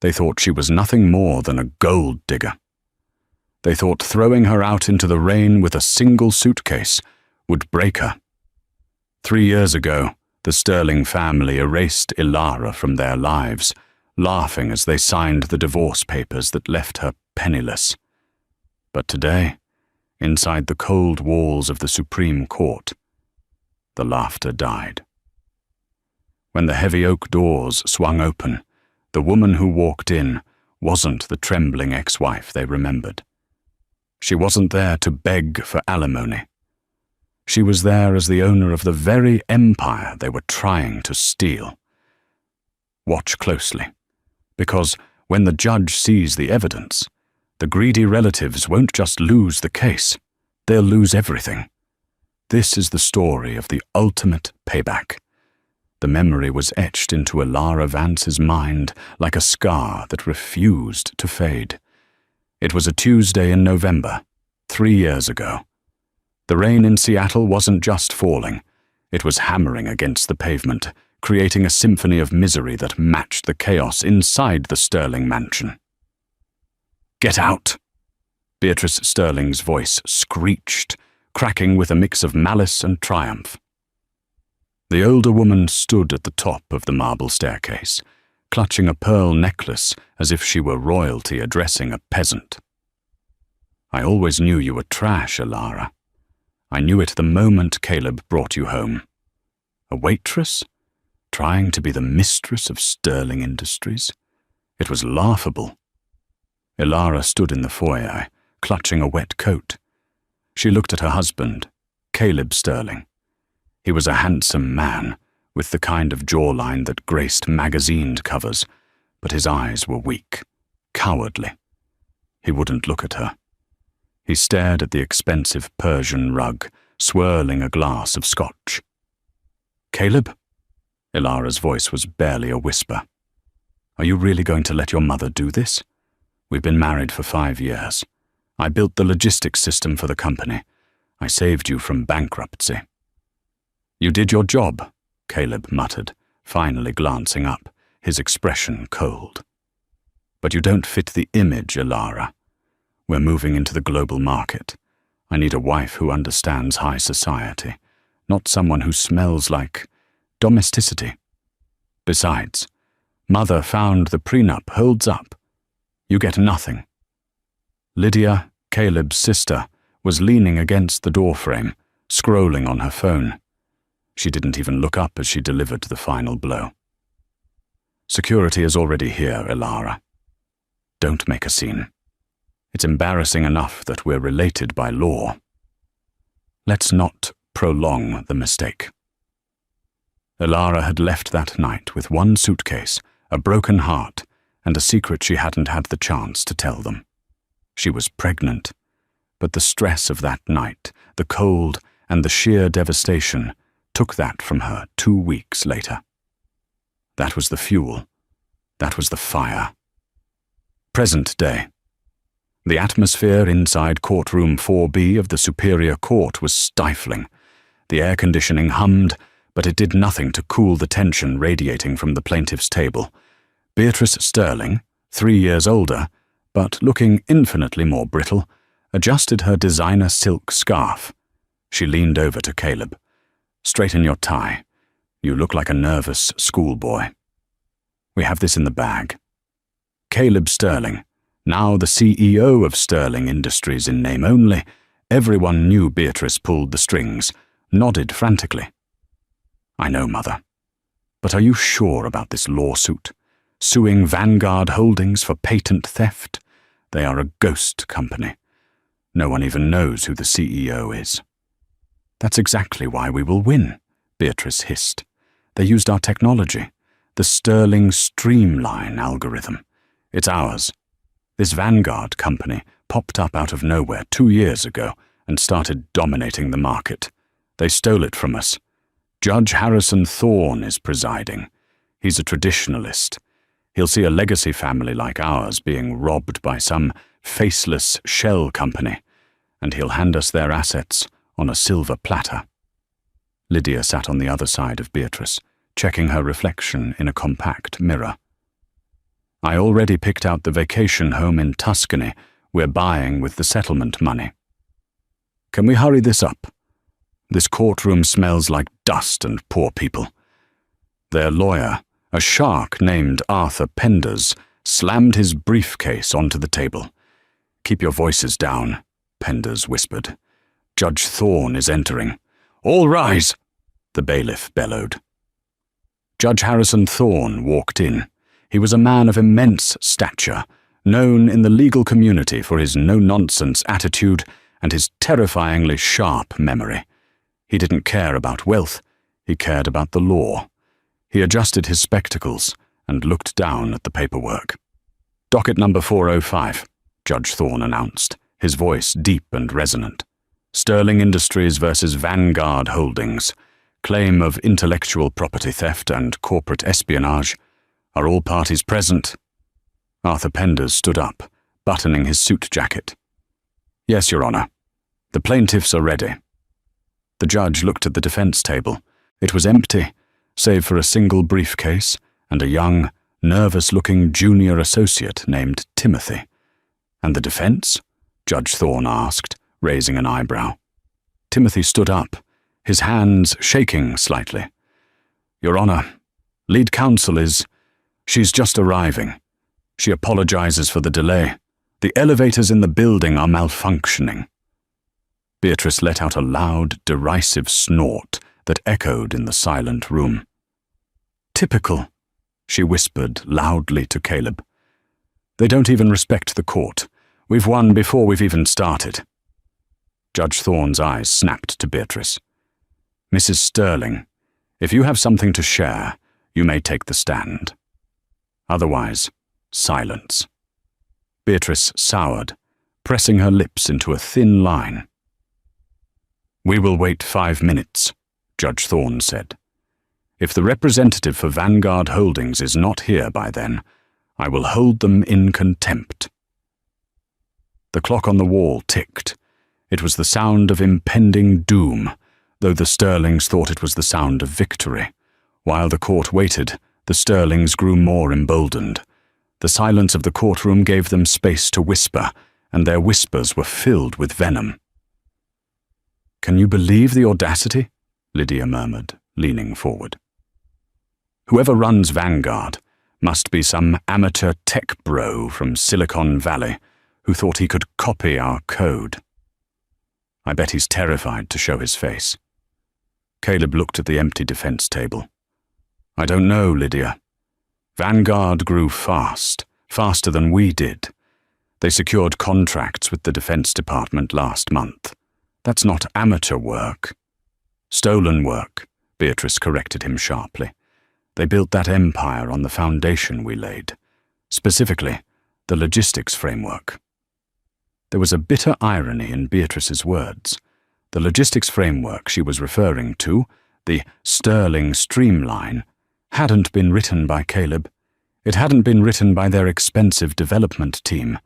They thought she was nothing more than a gold digger. They thought throwing her out into the rain with a single suitcase would break her. 3 years ago, the Sterling family erased Ilara from their lives, laughing as they signed the divorce papers that left her penniless. But today, inside the cold walls of the Supreme Court, the laughter died. When the heavy oak doors swung open, the woman who walked in wasn't the trembling ex-wife they remembered. She wasn't there to beg for alimony. She was there as the owner of the very empire they were trying to steal. Watch closely, because when the judge sees the evidence, the greedy relatives won't just lose the case, they'll lose everything. This is the story of the ultimate payback. The memory was etched into Ilara Vance's mind like a scar that refused to fade. It was a Tuesday in November, 3 years ago. The rain in Seattle wasn't just falling, it was hammering against the pavement, creating a symphony of misery that matched the chaos inside the Sterling mansion. "Get out!" Beatrice Sterling's voice screeched, cracking with a mix of malice and triumph. The older woman stood at the top of the marble staircase, clutching a pearl necklace as if she were royalty addressing a peasant. "I always knew you were trash, Ilara. I knew it the moment Caleb brought you home. A waitress? Trying to be the mistress of Sterling Industries? It was laughable." Ilara stood in the foyer, clutching a wet coat. She looked at her husband, Caleb Sterling. He was a handsome man, with the kind of jawline that graced magazine covers, but his eyes were weak, cowardly. He wouldn't look at her. He stared at the expensive Persian rug, swirling a glass of scotch. "Caleb?" Ilara's voice was barely a whisper. "Are you really going to let your mother do this? We've been married for 5 years. I built the logistics system for the company. I saved you from bankruptcy." "You did your job," Caleb muttered, finally glancing up, his expression cold. "But you don't fit the image, Ilara. We're moving into the global market. I need a wife who understands high society, not someone who smells like domesticity. Besides, Mother found the prenup holds up. You get nothing." Lydia, Caleb's sister, was leaning against the doorframe, scrolling on her phone. She didn't even look up as she delivered the final blow. "Security is already here, Ilara. Don't make a scene. It's embarrassing enough that we're related by law. Let's not prolong the mistake." Ilara had left that night with one suitcase, a broken heart, and a secret she hadn't had the chance to tell them. She was pregnant, but the stress of that night, the cold, and the sheer devastation took that from her 2 weeks later. That was the fuel. That was the fire. Present day. The atmosphere inside courtroom 4B of the Superior Court was stifling. The air conditioning hummed, but it did nothing to cool the tension radiating from the plaintiff's table. Beatrice Sterling, 3 years older, but looking infinitely more brittle, adjusted her designer silk scarf. She leaned over to Caleb. "Straighten your tie. You look like a nervous schoolboy. We have this in the bag." Caleb Sterling, now the CEO of Sterling Industries in name only, everyone knew Beatrice pulled the strings, nodded frantically. "I know, Mother. But are you sure about this lawsuit? Suing Vanguard Holdings for patent theft? They are a ghost company. No one even knows who the CEO is." "That's exactly why we will win," Beatrice hissed. "They used our technology, the Sterling Streamline algorithm. It's ours. This Vanguard company popped up out of nowhere 2 years ago and started dominating the market. They stole it from us. Judge Harrison Thorne is presiding. He's a traditionalist. He'll see a legacy family like ours being robbed by some faceless shell company, and he'll hand us their assets on a silver platter." Lydia sat on the other side of Beatrice, checking her reflection in a compact mirror. I already picked out the vacation home in Tuscany we're buying with the settlement money. Can we hurry this up? This courtroom smells like dust and poor people. Their lawyer, a shark named Arthur Penders, slammed his briefcase onto the table. Keep your voices down, Penders whispered. Judge Thorne is entering. All rise, the bailiff bellowed. Judge Harrison Thorne walked in. He was a man of immense stature, known in the legal community for his no-nonsense attitude and his terrifyingly sharp memory. He didn't care about wealth, he cared about the law. He adjusted his spectacles and looked down at the paperwork. Docket number 405, Judge Thorne announced, his voice deep and resonant. Sterling Industries versus Vanguard Holdings. Claim of intellectual property theft and corporate espionage. Are all parties present? Arthur Penders stood up, buttoning his suit jacket. Yes, Your Honor. The plaintiffs are ready. The judge looked at the defense table. It was empty, save for a single briefcase and a young, nervous-looking junior associate named Timothy. And the defense? Judge Thorne asked, raising an eyebrow. Timothy stood up, his hands shaking slightly. Your Honor, lead counsel is... She's just arriving. She apologizes for the delay. The elevators in the building are malfunctioning. Beatrice let out a loud, derisive snort that echoed in the silent room. Typical, she whispered loudly to Caleb. They don't even respect the court. We've won before we've even started. Judge Thorne's eyes snapped to Beatrice. Mrs. Sterling, if you have something to share, you may take the stand. Otherwise, silence. Beatrice soured, pressing her lips into a thin line. We will wait 5 minutes, Judge Thorne said. If the representative for Vanguard Holdings is not here by then, I will hold them in contempt. The clock on the wall ticked. It was the sound of impending doom, though the Sterlings thought it was the sound of victory. While the court waited, the Sterlings grew more emboldened. The silence of the courtroom gave them space to whisper, and their whispers were filled with venom. Can you believe the audacity? Lydia murmured, leaning forward. Whoever runs Vanguard must be some amateur tech bro from Silicon Valley who thought he could copy our code. I bet he's terrified to show his face. Caleb looked at the empty defense table. I don't know, Lydia. Vanguard grew fast, faster than we did. They secured contracts with the Defense Department last month. That's not amateur work. Stolen work, Beatrice corrected him sharply. They built that empire on the foundation we laid. Specifically, the logistics framework. There was a bitter irony in Beatrice's words. The logistics framework she was referring to, the Sterling Streamline, hadn't been written by Caleb. It hadn't been written by their expensive development team.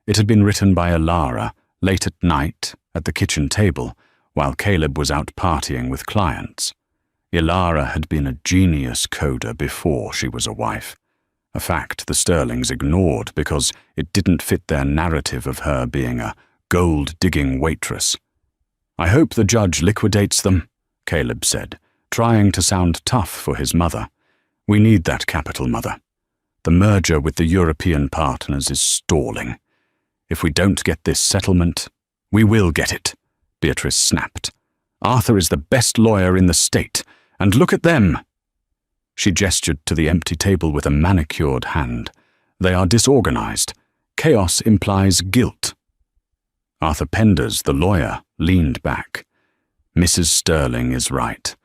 It had been written by Alara late at night at the kitchen table while Caleb was out partying with clients. Ilara had been a genius coder before she was a wife, a fact the Sterlings ignored because it didn't fit their narrative of her being a gold-digging waitress. I hope the judge liquidates them, Caleb said, trying to sound tough for his mother. We need that capital, Mother. The merger with the European partners is stalling. If we don't get this settlement, we will get it, Beatrice snapped. Arthur is the best lawyer in the state, and look at them. She gestured to the empty table with a manicured hand. They are disorganized. Chaos implies guilt. Arthur Penders, the lawyer, leaned back. Mrs. Sterling is right.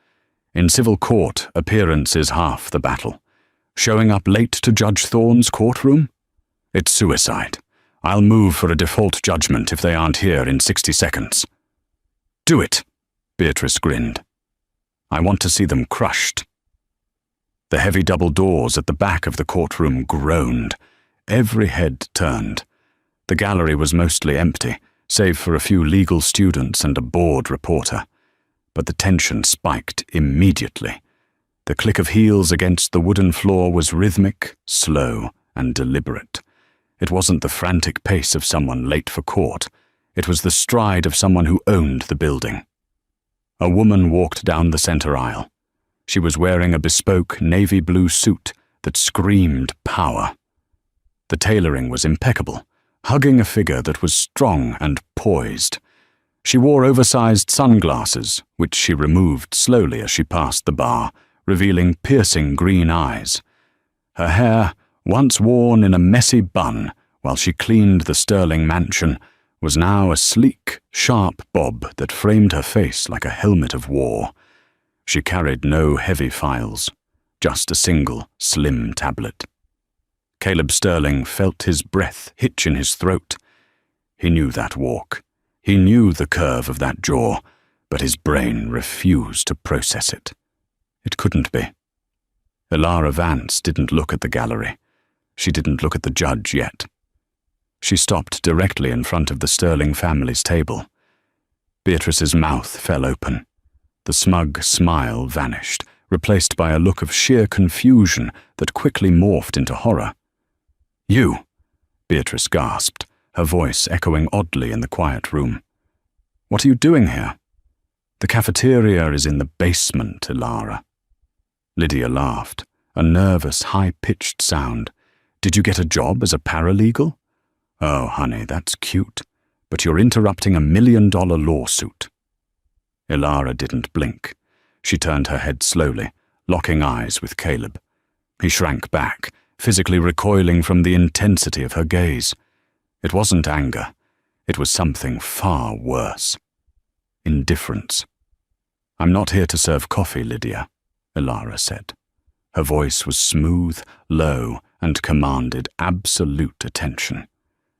In civil court, appearance is half the battle. Showing up late to Judge Thorne's courtroom? It's suicide. I'll move for a default judgment if they aren't here in 60 seconds. Do it, Beatrice grinned. I want to see them crushed. The heavy double doors at the back of the courtroom groaned. Every head turned. The gallery was mostly empty, save for a few legal students and a bored reporter. But the tension spiked immediately. The click of heels against the wooden floor was rhythmic, slow, and deliberate. It wasn't the frantic pace of someone late for court. It was the stride of someone who owned the building. A woman walked down the center aisle. She was wearing a bespoke navy blue suit that screamed power. The tailoring was impeccable, hugging a figure that was strong and poised. She wore oversized sunglasses, which she removed slowly as she passed the bar, revealing piercing green eyes. Her hair, once worn in a messy bun while she cleaned the Sterling mansion, was now a sleek, sharp bob that framed her face like a helmet of war. She carried no heavy files, just a single, slim tablet. Caleb Sterling felt his breath hitch in his throat. He knew that walk. He knew the curve of that jaw, but his brain refused to process it. It couldn't be. Ilara Vance didn't look at the gallery. She didn't look at the judge yet. She stopped directly in front of the Sterling family's table. Beatrice's mouth fell open. The smug smile vanished, replaced by a look of sheer confusion that quickly morphed into horror. "You!" Beatrice gasped, her voice echoing oddly in the quiet room. "What are you doing here?" "The cafeteria is in the basement, Ilara." Lydia laughed, a nervous, high-pitched sound. "Did you get a job as a paralegal?" "Oh, honey, that's cute, but you're interrupting $1 million lawsuit." Ilara didn't blink. She turned her head slowly, locking eyes with Caleb. He shrank back, physically recoiling from the intensity of her gaze. It wasn't anger. It was something far worse. Indifference. "I'm not here to serve coffee, Lydia," Ilara said. Her voice was smooth, low, and commanded absolute attention.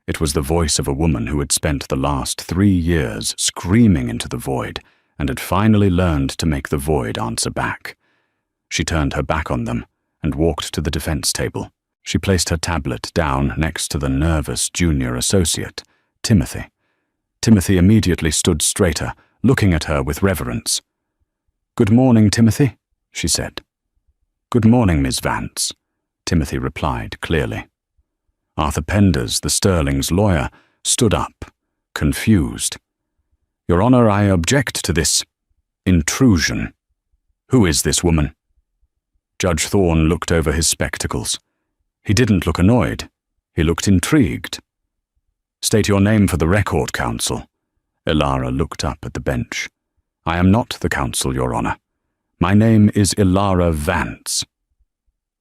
It was the voice of a woman who had spent the last 3 years screaming into the void and had finally learned to make the void answer back. She turned her back on them and walked to the defense table. She placed her tablet down next to the nervous junior associate, Timothy. Timothy immediately stood straighter, looking at her with reverence. "Good morning, Timothy," she said. "Good morning, Miss Vance," Timothy replied clearly. Arthur Penders, the Sterling's lawyer, stood up, confused. "Your Honor, I object to this intrusion. Who is this woman?" Judge Thorne looked over his spectacles. He didn't look annoyed. He looked intrigued. "State your name for the record, counsel." Ilara looked up at the bench. "I am not the counsel, Your Honor. My name is Ilara Vance."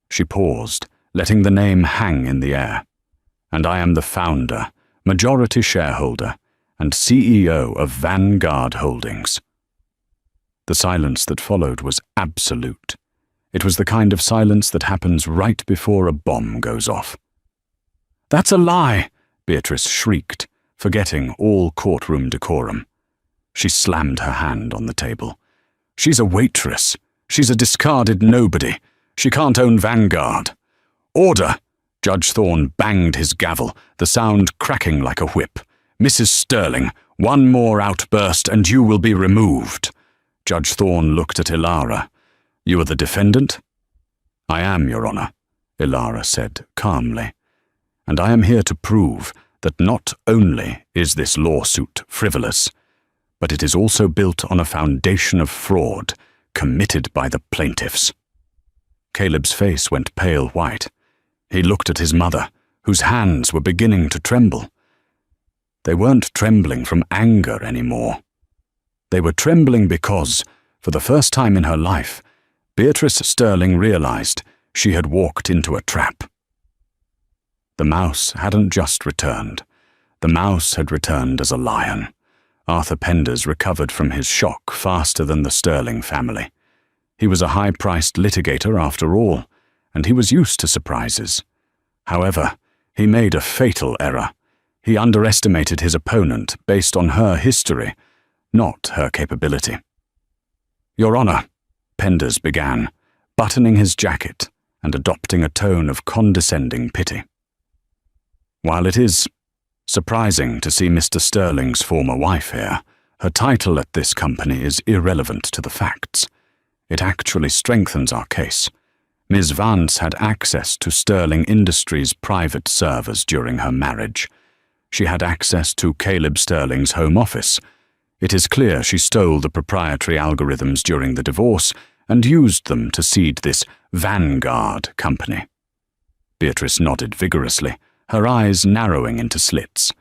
She paused, letting the name hang in the air. "And I am the founder, majority shareholder, and CEO of Vanguard Holdings." The silence that followed was absolute. It was the kind of silence that happens right before a bomb goes off. "That's a lie!" Beatrice shrieked, forgetting all courtroom decorum. She slammed her hand on the table. "She's a waitress. She's a discarded nobody. She can't own Vanguard." "Order!" Judge Thorne banged his gavel, the sound cracking like a whip. "Mrs. Sterling, one more outburst and you will be removed." Judge Thorne looked at Ilara. "You are the defendant?" "I am, Your Honor," Ilara said calmly. "And I am here to prove that not only is this lawsuit frivolous, but it is also built on a foundation of fraud committed by the plaintiffs." Caleb's face went pale white. He looked at his mother, whose hands were beginning to tremble. They weren't trembling from anger anymore. They were trembling because, for the first time in her life, Beatrice Sterling realized she had walked into a trap. The mouse hadn't just returned. The mouse had returned as a lion. Arthur Penders recovered from his shock faster than the Sterling family. He was a high-priced litigator after all, and he was used to surprises. However, he made a fatal error. He underestimated his opponent based on her history, not her capability. "Your Honor," Penders began, buttoning his jacket and adopting a tone of condescending pity. "While it is surprising to see Mr. Sterling's former wife here, her title at this company is irrelevant to the facts. It actually strengthens our case. Ms. Vance had access to Sterling Industries' private servers during her marriage. She had access to Caleb Sterling's home office. It is clear she stole the proprietary algorithms during the divorce and used them to seed this Vanguard company. Beatrice nodded vigorously, her eyes narrowing into slits.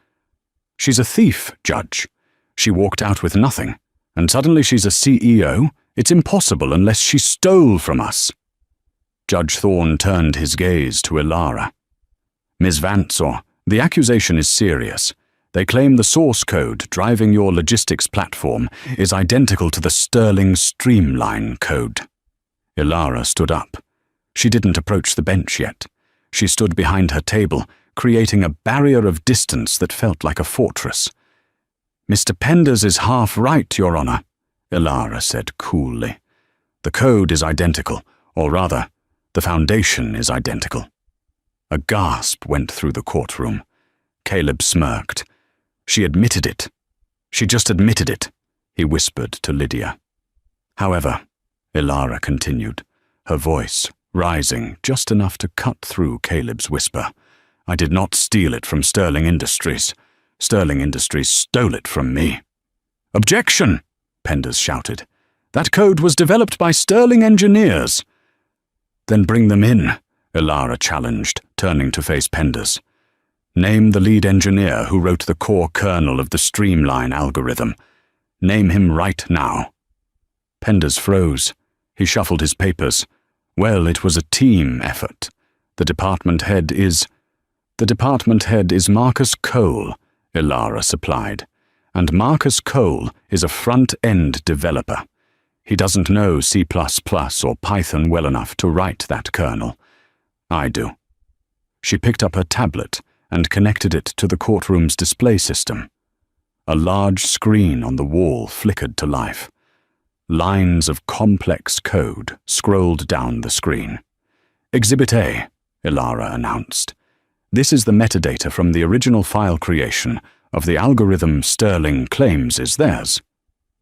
She's a thief, Judge. She walked out with nothing, and suddenly she's a CEO? It's impossible unless she stole from us. Judge Thorne turned his gaze to Ilara. Ms. Vance, the accusation is serious. They claim the source code driving your logistics platform is identical to the Sterling Streamline code. Ilara stood up. She didn't approach the bench yet. She stood behind her table, creating a barrier of distance that felt like a fortress. Mr. Penders is half right, Your Honor, Ilara said coolly. The code is identical, or rather, the foundation is identical. A gasp went through the courtroom. Caleb smirked. She admitted it. She just admitted it, he whispered to Lydia. However, Ilara continued, her voice rising just enough to cut through Caleb's whisper. I did not steal it from Sterling Industries. Sterling Industries stole it from me. Objection! Penders shouted. That code was developed by Sterling engineers. Then bring them in, Ilara challenged, turning to face Penders. Name the lead engineer who wrote the core kernel of the Streamline algorithm. Name him right now. Penders froze. He shuffled his papers. Well, it was a team effort. The department head is Marcus Cole, Ilara supplied. And Marcus Cole is a front-end developer. He doesn't know C++ or Python well enough to write that kernel. I do. She picked up her tablet and connected it to the courtroom's display system. A large screen on the wall flickered to life. Lines of complex code scrolled down the screen. Exhibit A, Ilara announced. This is the metadata from the original file creation of the algorithm Sterling claims is theirs.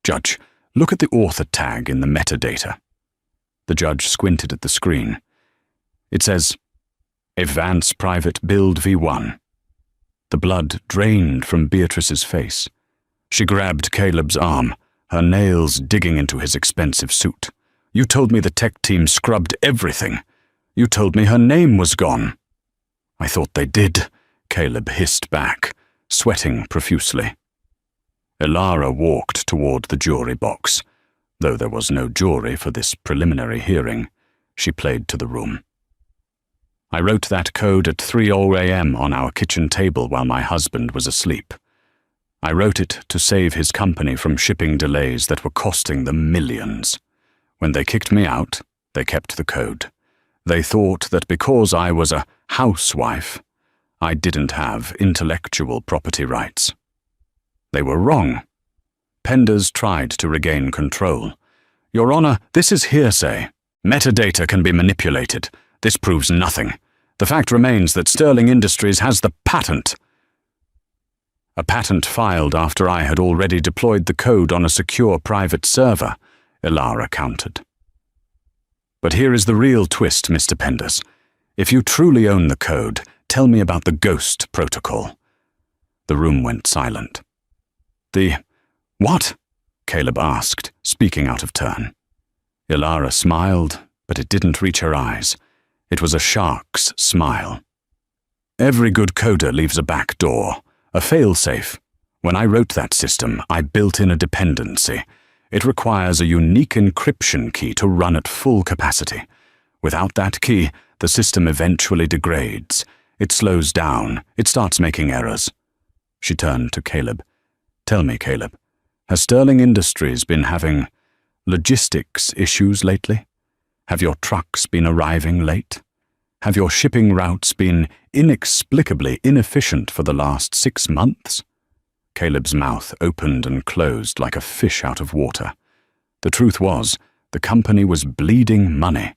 Judge, look at the author tag in the metadata. The judge squinted at the screen. It says, a Vance Private Build V1. The blood drained from Beatrice's face. She grabbed Caleb's arm, her nails digging into his expensive suit. You told me the tech team scrubbed everything. You told me her name was gone. I thought they did, Caleb hissed back, sweating profusely. Ilara walked toward the jury box. Though there was no jury for this preliminary hearing, she played to the room. I wrote that code at 3:00 a.m. on our kitchen table while my husband was asleep. I wrote it to save his company from shipping delays that were costing them millions. When they kicked me out, they kept the code. They thought that because I was a housewife, I didn't have intellectual property rights. They were wrong. Penders tried to regain control. Your Honor, this is hearsay. Metadata can be manipulated. This proves nothing. The fact remains that Sterling Industries has the patent. A patent filed after I had already deployed the code on a secure private server, Ilara countered. But here is the real twist, Mr. Penders. If you truly own the code, tell me about the Ghost Protocol. The room went silent. What? Caleb asked, speaking out of turn. Ilara smiled, but it didn't reach her eyes. It was a shark's smile. Every good coder leaves a back door, a fail-safe. When I wrote that system, I built in a dependency. It requires a unique encryption key to run at full capacity. Without that key, the system eventually degrades. It slows down. It starts making errors. She turned to Caleb. Tell me, Caleb, has Sterling Industries been having logistics issues lately? Have your trucks been arriving late? Have your shipping routes been inexplicably inefficient for the last 6 months? Caleb's mouth opened and closed like a fish out of water. The truth was, the company was bleeding money.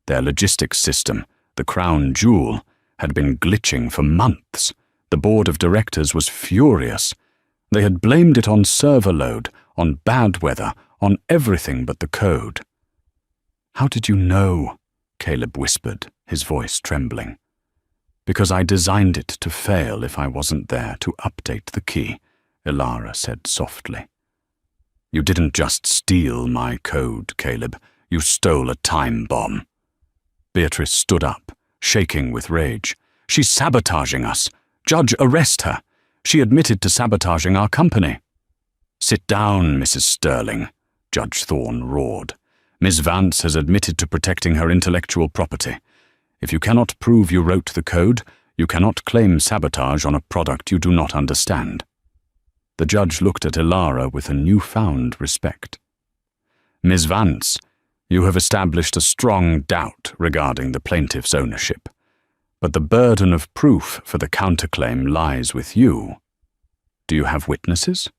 Their logistics system, the crown jewel, had been glitching for months. The board of directors was furious. They had blamed it on server load, on bad weather, on everything but the code. How did you know? Caleb whispered, his voice trembling. Because I designed it to fail if I wasn't there to update the key, Ilara said softly. You didn't just steal my code, Caleb. You stole a time bomb. Beatrice stood up, shaking with rage. She's sabotaging us. Judge, arrest her. She admitted to sabotaging our company. Sit down, Mrs. Sterling, Judge Thorne roared. Ms. Vance has admitted to protecting her intellectual property. If you cannot prove you wrote the code, you cannot claim sabotage on a product you do not understand. The judge looked at Ilara with a newfound respect. Ms. Vance, you have established a strong doubt regarding the plaintiff's ownership, but the burden of proof for the counterclaim lies with you. Do you have witnesses?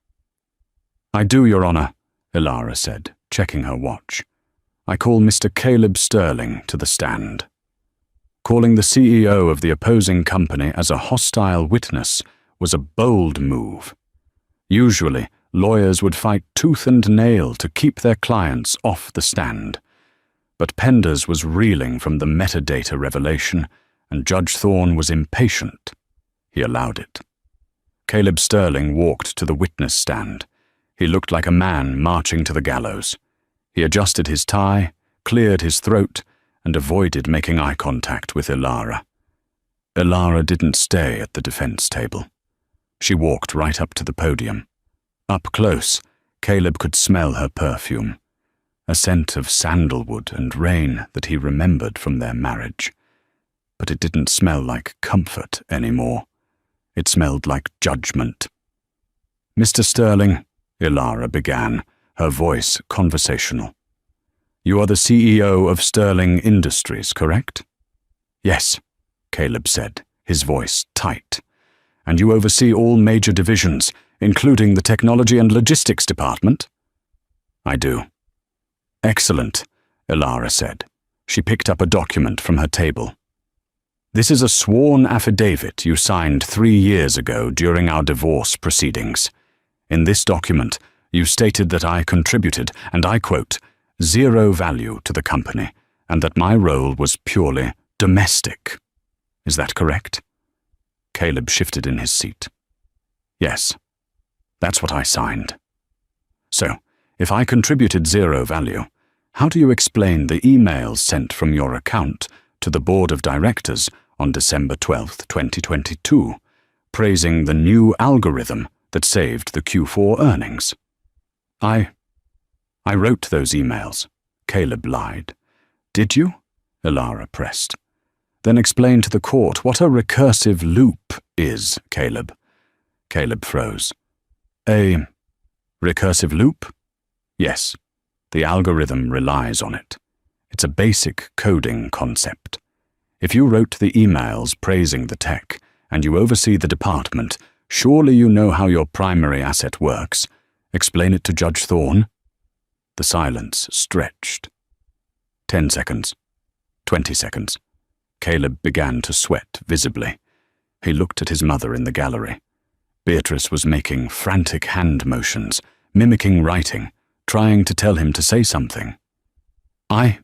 I do, Your Honor, Ilara said, checking her watch. I call Mr. Caleb Sterling to the stand. Calling the CEO of the opposing company as a hostile witness was a bold move. Usually, lawyers would fight tooth and nail to keep their clients off the stand. But Penders was reeling from the metadata revelation, and Judge Thorne was impatient. He allowed it. Caleb Sterling walked to the witness stand. He looked like a man marching to the gallows. He adjusted his tie, cleared his throat, and avoided making eye contact with Ilara. Ilara didn't stay at the defense table. She walked right up to the podium. Up close, Caleb could smell her perfume, a scent of sandalwood and rain that he remembered from their marriage. But it didn't smell like comfort anymore. It smelled like judgment. Mr. Sterling, Ilara began, her voice conversational. You are the CEO of Sterling Industries, correct? Yes, Caleb said, his voice tight. And you oversee all major divisions, including the Technology and Logistics Department? I do. Excellent, Ilara said. She picked up a document from her table. This is a sworn affidavit you signed 3 years ago during our divorce proceedings. In this document, you stated that I contributed, and I quote, zero value to the company, and that my role was purely domestic. Is that correct? Caleb shifted in his seat. Yes, that's what I signed. So, if I contributed zero value, how do you explain the emails sent from your account to the Board of Directors on December 12, 2022, praising the new algorithm that saved the Q4 earnings? I wrote those emails, Caleb lied. Did you? Ilara pressed. Then explain to the court what a recursive loop is, Caleb. Caleb froze. A recursive loop? Yes, the algorithm relies on it. It's a basic coding concept. If you wrote the emails praising the tech, and you oversee the department, surely you know how your primary asset works. Explain it to Judge Thorne. The silence stretched. 10 seconds. 20 seconds. Caleb began to sweat visibly. He looked at his mother in the gallery. Beatrice was making frantic hand motions, mimicking writing, trying to tell him to say something. I'm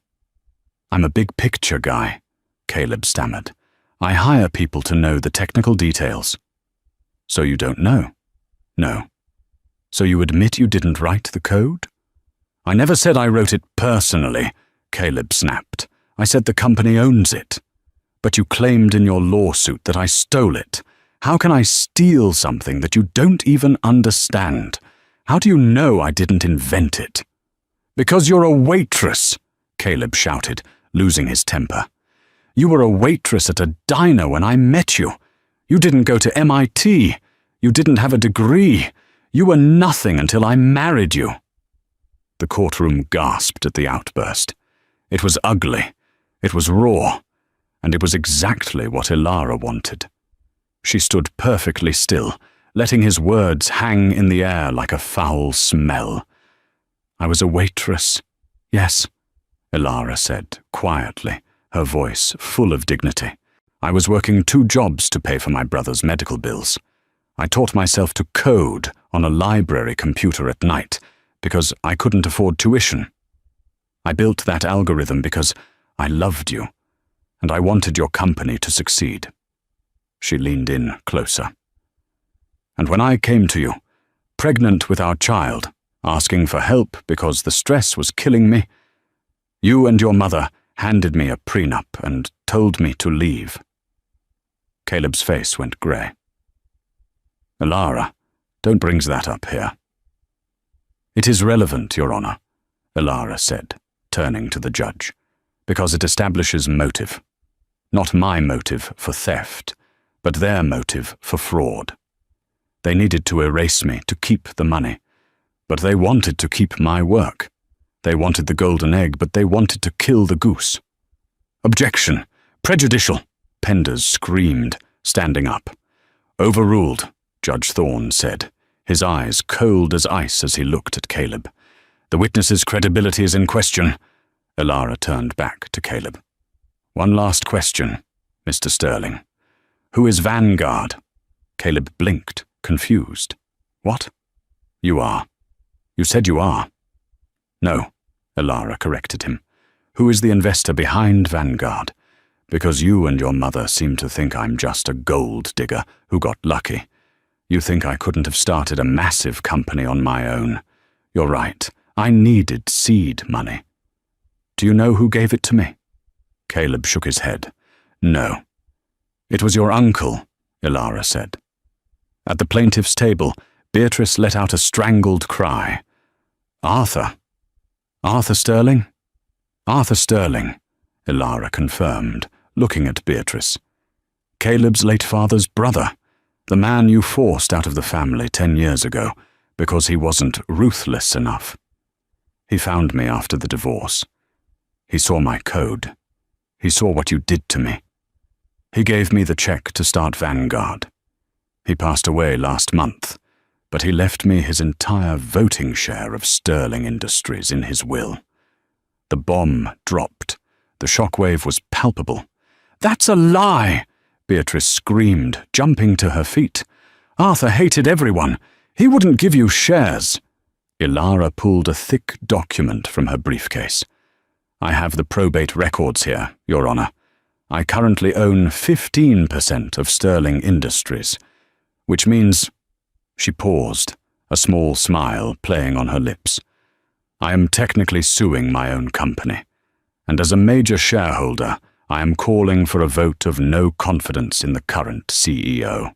a big picture guy, Caleb stammered. I hire people to know the technical details. So you don't know? No. So you admit you didn't write the code? I never said I wrote it personally, Caleb snapped. I said the company owns it. But you claimed in your lawsuit that I stole it. How can I steal something that you don't even understand? How do you know I didn't invent it? Because you're a waitress, Caleb shouted, losing his temper. You were a waitress at a diner when I met you. You didn't go to MIT. You didn't have a degree. You were nothing until I married you. The courtroom gasped at the outburst. It was ugly. It was raw. And it was exactly what Ilara wanted. She stood perfectly still, letting his words hang in the air like a foul smell. I was a waitress. Yes, Ilara said, quietly, her voice full of dignity. I was working 2 jobs to pay for my brother's medical bills. I taught myself to code on a library computer at night because I couldn't afford tuition. I built that algorithm because I loved you, and I wanted your company to succeed." She leaned in closer. "And when I came to you, pregnant with our child, asking for help because the stress was killing me, you and your mother handed me a prenup and told me to leave." Caleb's face went grey. "Elara, don't bring that up here." "It is relevant, Your Honor," Elara said, turning to the judge, "because it establishes motive. Not my motive for theft, but their motive for fraud. They needed to erase me to keep the money, but they wanted to keep my work. They wanted the golden egg, but they wanted to kill the goose." "Objection! Prejudicial!" Penders screamed, standing up. "Overruled," Judge Thorne said, his eyes cold as ice as he looked at Caleb. "The witness's credibility is in question." Elara turned back to Caleb. "One last question, Mr. Sterling. Who is Vanguard?" Caleb blinked, confused. "What?" "You are. You said you are." "No," Elara corrected him. "Who is the investor behind Vanguard? Because you and your mother seem to think I'm just a gold digger who got lucky. You think I couldn't have started a massive company on my own. You're right. I needed seed money. Do you know who gave it to me?" Caleb shook his head. "No." "It was your uncle," Elara said. At the plaintiff's table, Beatrice let out a strangled cry. "Arthur? Arthur Sterling?" "Arthur Sterling," Elara confirmed, looking at Beatrice. "Caleb's late father's brother, the man you forced out of the family 10 years ago because he wasn't ruthless enough. He found me after the divorce. He saw my code. He saw what you did to me. He gave me the check to start Vanguard. He passed away last month, but he left me his entire voting share of Sterling Industries in his will. The bomb dropped. The shockwave was palpable. "That's a lie!" Beatrice screamed, jumping to her feet. "Arthur hated everyone. He wouldn't give you shares." Elara pulled a thick document from her briefcase. "I have the probate records here, Your Honor. I currently own 15% of Sterling Industries, which means—" She paused, a small smile playing on her lips. "I am technically suing my own company, and as a major shareholder, I am calling for a vote of no confidence in the current CEO."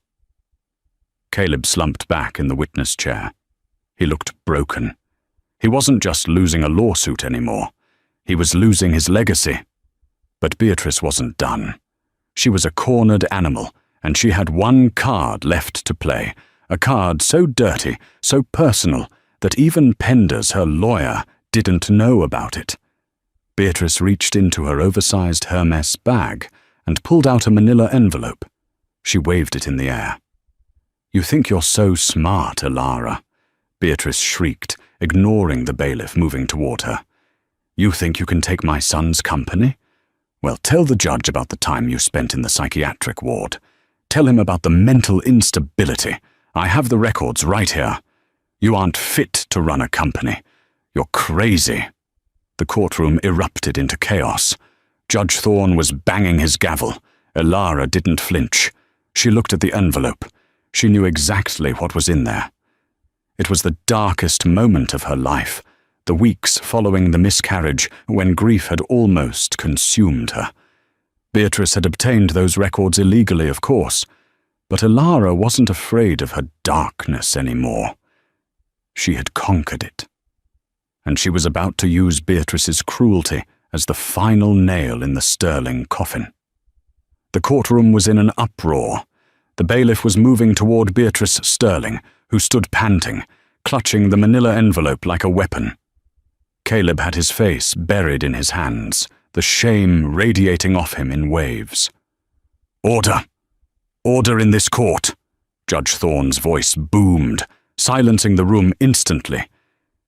Caleb slumped back in the witness chair. He looked broken. He wasn't just losing a lawsuit anymore. He was losing his legacy. But Beatrice wasn't done. She was a cornered animal, and she had one card left to play, a card so dirty, so personal, that even Penders, her lawyer, didn't know about it. Beatrice reached into her oversized Hermes bag and pulled out a manila envelope. She waved it in the air. "You think you're so smart, Elara," Beatrice shrieked, ignoring the bailiff moving toward her. "You think you can take my son's company? Well, tell the judge about the time you spent in the psychiatric ward. Tell him about the mental instability. I have the records right here. You aren't fit to run a company. You're crazy." The courtroom erupted into chaos. Judge Thorne was banging his gavel. Elara didn't flinch. She looked at the envelope. She knew exactly what was in there. It was the darkest moment of her life, the weeks following the miscarriage when grief had almost consumed her. Beatrice had obtained those records illegally, of course, but Elara wasn't afraid of her darkness anymore. She had conquered it. And she was about to use Beatrice's cruelty as the final nail in the Sterling coffin. The courtroom was in an uproar. The bailiff was moving toward Beatrice Sterling, who stood panting, clutching the manila envelope like a weapon. Caleb had his face buried in his hands, the shame radiating off him in waves. "Order! Order in this court!" Judge Thorne's voice boomed, silencing the room instantly.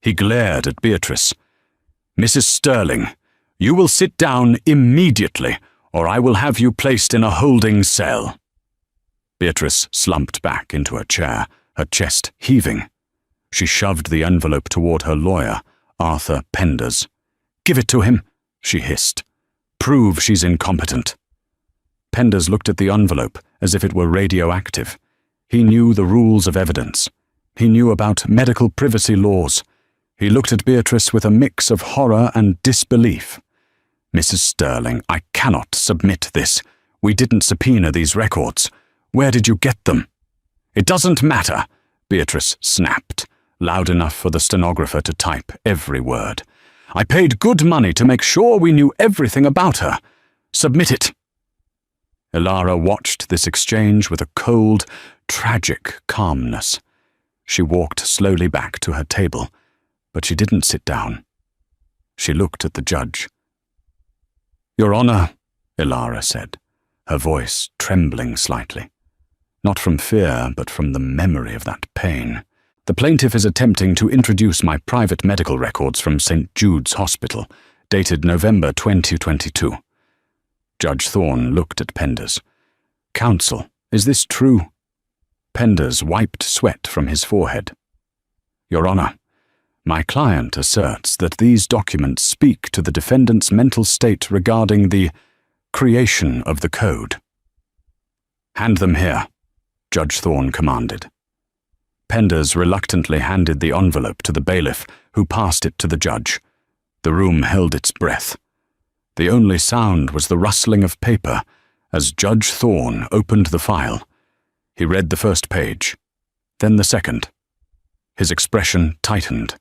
He glared at Beatrice. "Mrs. Sterling, you will sit down immediately, or I will have you placed in a holding cell." Beatrice slumped back into her chair, her chest heaving. She shoved the envelope toward her lawyer, Arthur Penders. "Give it to him," she hissed. Prove she's incompetent." Penders looked at the envelope as if it were radioactive. He knew the rules of evidence. He knew about medical privacy laws. He looked at Beatrice with a mix of horror and disbelief. "Mrs. Sterling, I cannot submit this. We didn't subpoena these records. Where did you get them?" "It doesn't matter," Beatrice snapped, loud enough for the stenographer to type every word. "I paid good money to make sure we knew everything about her. Submit it." Ilara watched this exchange with a cold, tragic calmness. She walked slowly back to her table, but she didn't sit down. She looked at the judge. "Your Honor," Ilara said, her voice trembling slightly. Not from fear, but from the memory of that pain. "The plaintiff is attempting to introduce my private medical records from St. Jude's Hospital, dated November 2022. Judge Thorne looked at Penders. "Counsel, is this true?" Penders wiped sweat from his forehead. "Your Honor, my client asserts that these documents speak to the defendant's mental state regarding the creation of the code." "Hand them here," Judge Thorne commanded. Penders reluctantly handed the envelope to the bailiff, who passed it to the judge. The room held its breath. The only sound was the rustling of paper as Judge Thorne opened the file. He read the first page, then the second. His expression tightened.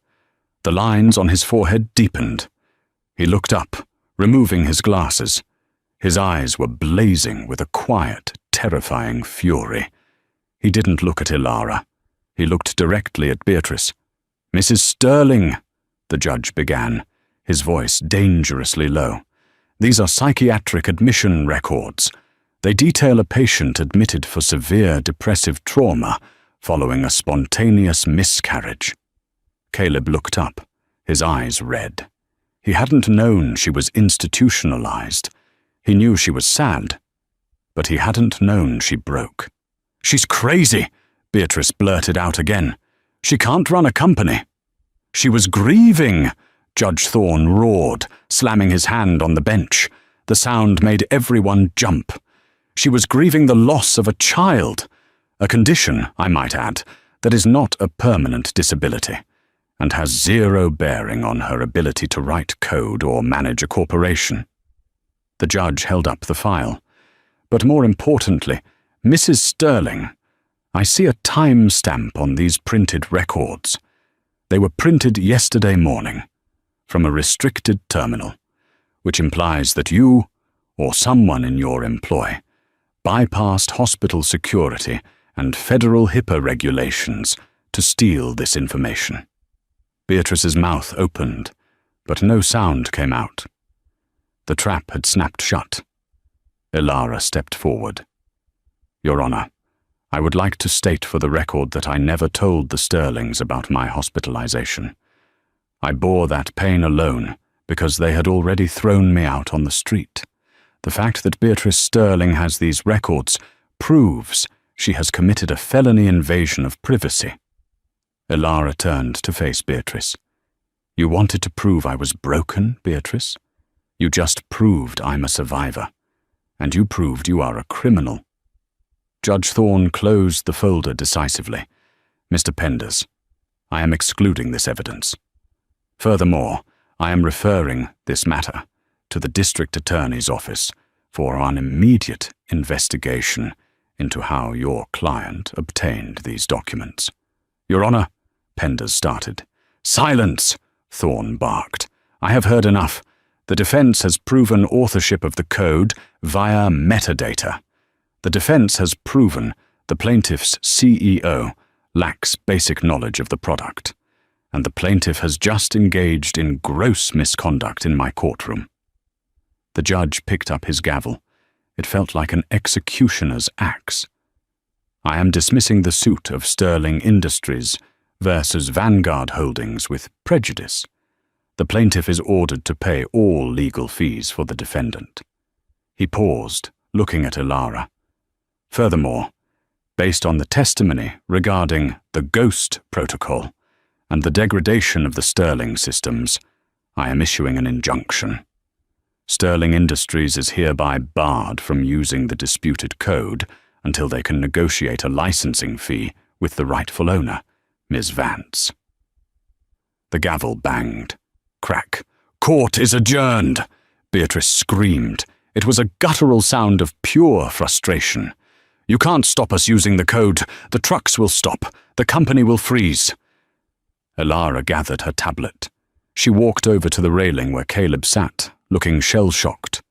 The lines on his forehead deepened. He looked up, removing his glasses. His eyes were blazing with a quiet, terrifying fury. He didn't look at Ilara. He looked directly at Beatrice. "Mrs. Sterling," the judge began, his voice dangerously low. "These are psychiatric admission records. They detail a patient admitted for severe depressive trauma following a spontaneous miscarriage." Caleb looked up, his eyes red. He hadn't known she was institutionalized. He knew she was sad, but he hadn't known she broke. "She's crazy," Beatrice blurted out again. "She can't run a company." "She was grieving," Judge Thorne roared, slamming his hand on the bench. The sound made everyone jump. "She was grieving the loss of a child, a condition, I might add, that is not a permanent disability, and has zero bearing on her ability to write code or manage a corporation." The judge held up the file. "But more importantly, Mrs. Sterling, I see a time stamp on these printed records. They were printed yesterday morning, from a restricted terminal, which implies that you, or someone in your employ, bypassed hospital security and federal HIPAA regulations to steal this information." Beatrice's mouth opened, but no sound came out. The trap had snapped shut. Ilara stepped forward. "Your Honor, I would like to state for the record that I never told the Sterlings about my hospitalization. I bore that pain alone because they had already thrown me out on the street. The fact that Beatrice Sterling has these records proves she has committed a felony invasion of privacy." Ilara turned to face Beatrice. "You wanted to prove I was broken, Beatrice? You just proved I'm a survivor, and you proved you are a criminal." Judge Thorne closed the folder decisively. "Mr. Penders, I am excluding this evidence. Furthermore, I am referring this matter to the District Attorney's Office for an immediate investigation into how your client obtained these documents." "Your Honor," Penders started. "Silence!" Thorne barked. "I have heard enough. The defense has proven authorship of the code via metadata. The defense has proven the plaintiff's CEO lacks basic knowledge of the product, and the plaintiff has just engaged in gross misconduct in my courtroom." The judge picked up his gavel. It felt like an executioner's axe. "I am dismissing the suit of Sterling Industries versus Vanguard Holdings with prejudice. The plaintiff is ordered to pay all legal fees for the defendant." He paused, looking at Ilara. "Furthermore, based on the testimony regarding the Ghost Protocol and the degradation of the Sterling systems, I am issuing an injunction. Sterling Industries is hereby barred from using the disputed code until they can negotiate a licensing fee with the rightful owner, Ms. Vance. The gavel banged. Crack. "Court is adjourned!" Beatrice screamed. It was a guttural sound of pure frustration. "You can't stop us using the code. The trucks will stop. The company will freeze." Elara gathered her tablet. She walked over to the railing where Caleb sat, looking shell-shocked.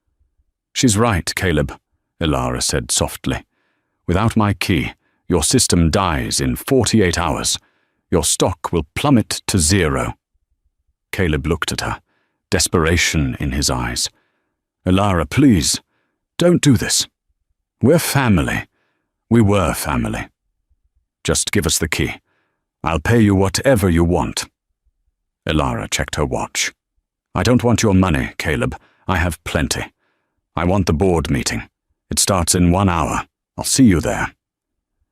"She's right, Caleb," Elara said softly. "Without my key, your system dies in 48 hours. Your stock will plummet to 0. Caleb looked at her, desperation in his eyes. "Elara, please, don't do this. We're family. We were family. Just give us the key. I'll pay you whatever you want." Elara checked her watch. "I don't want your money, Caleb. I have plenty. I want the board meeting. It starts in 1 hour. I'll see you there."